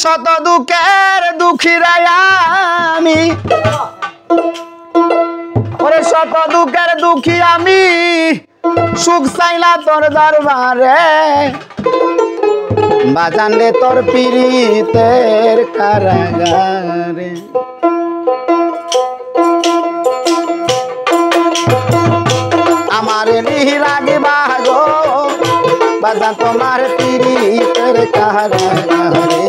শত দুঃখের দুঃখীরাই আমি, ওরে শত দুঃখের দুঃখী আমি, সুখ চাইলা তোর দরবারে, বাজান রে তোর পীড়িতের কারাগারে। আমার নিরাগিবা গো বাজান তোমার পীড়িতের কারাগারে।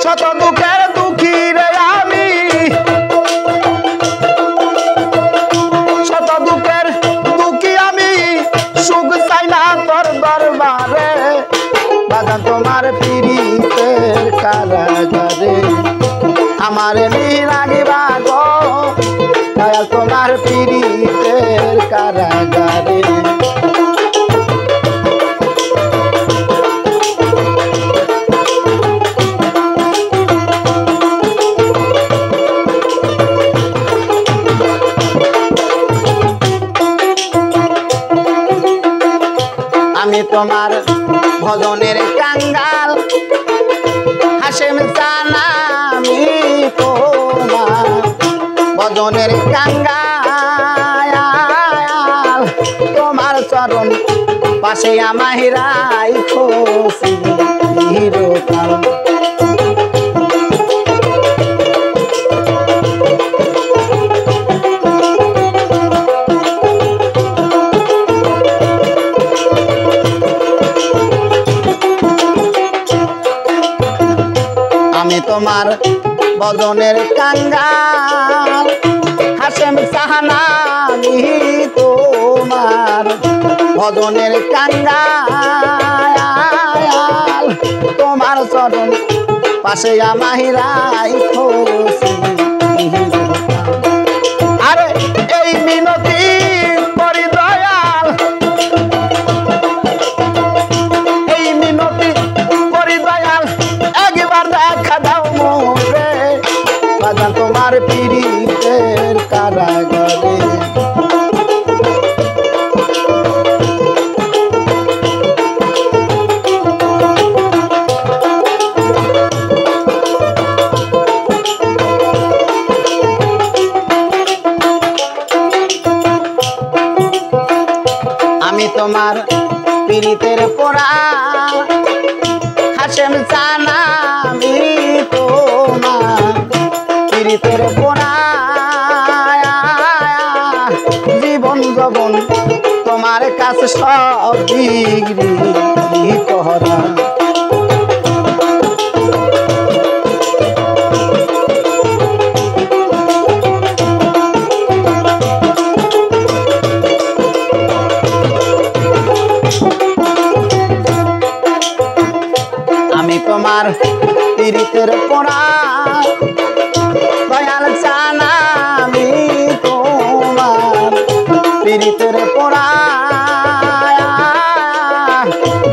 শত দুঃখের দুঃখী রে আমি, শত দুঃখের দুঃখী আমি, সুখ চাইলা তোর দরবারে, বাজান তোমার পীড়িতের কারাগারে। আমার নিরাগিবা গো দয়াল তোমার পীড়িতের কারাগারে। আমি তোমার ভজনের কাঙ্গাল, হাসেম জানা আমি তোমার ভজনের কাঙ্গাল, তোমার চরণ পাশে আমায় রাইখো চিরকাল। আমি তোমার বদনের কাঙ্গাল, হাসেম সাহানা আমি তোমার বদনের কাঙ্গাল, তোমার চরণ পাশে আমায় রাইখো চিরকাল। আরে এই মিনতি করি দয়াল, এই মিনতি করি দয়াল, একবার দেখা দাও মোরে, বাজান তোমার পীড়িতের কারাগারে। আমি তোমার পীড়িতের পোড়া, হাসেম জানা আমি তোমার পীড়িতের পোড়া, জীবন যবন তোমার কাছে সব বিক্রি করা। আমি তোমার পীড়িতের পোড়া, দয়াল জানা আমি তোমার পীড়িতের পোড়া,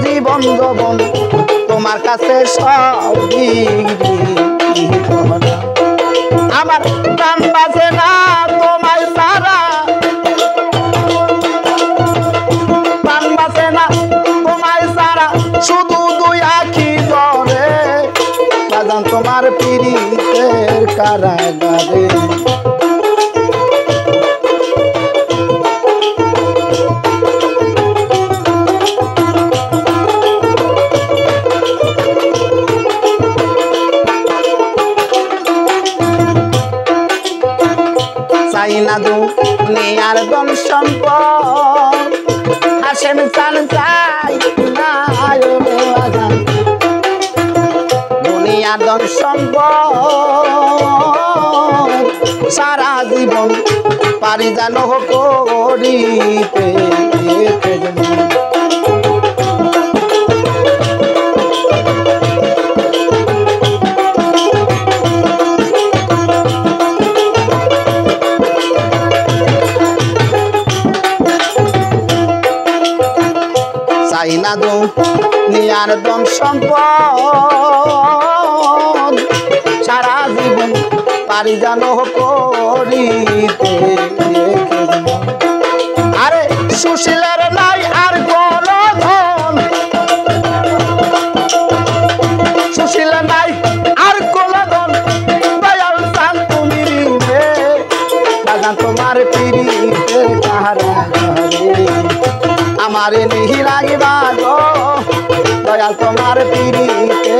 জীবন যবন তোমার কাছে সব বিক্রি করা। আমার প্রাণ বাঁচে না তোমায় সারা, প্রাণ বাঁচে না তোমায় সারা, শুধু দুই আখি জরে, বাজান তোমার পীড়িতের কারাগারে। চাই না দুনিয়ার ধন সম্পদ, হাসেম চান চাই না বাজান দুনিয়ার ধন সম্পদ, সারা জীবন পারি জানো করিতে। চাই না দুনিয়ার ধন সম্পদ, সারা জীবন পারি জানো করিতে। সুশীলের নাই আর কোনো ধন সুশীলের নাই আর কোনো ধন দয়াল চান তুমি রে বাজান তোমার পিরিতে কাহারা আমারে নিহি লাগিবা গো দয়াল তোমার পিরিতে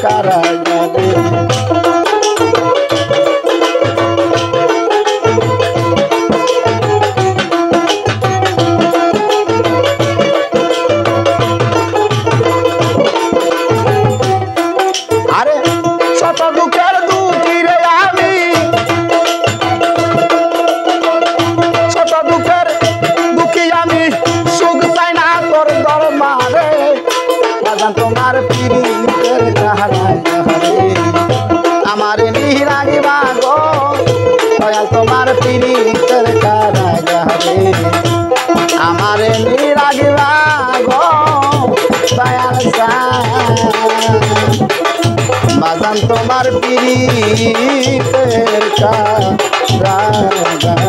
কারা যাবে আরে শত দুঃখের দুঃখী রে আমি শত দুঃখের দুঃখী আমি সুখ চাই না তোর দরবারে বাজান তোমার পিরিতের কাহারায় আমারে নিহি লাগিবা গো দয়াল তোমার পিরিতের কাহারায় আমারে নিহি লাগিবা গো দয়াল বাজান তোমার পিরিতের কাহারায়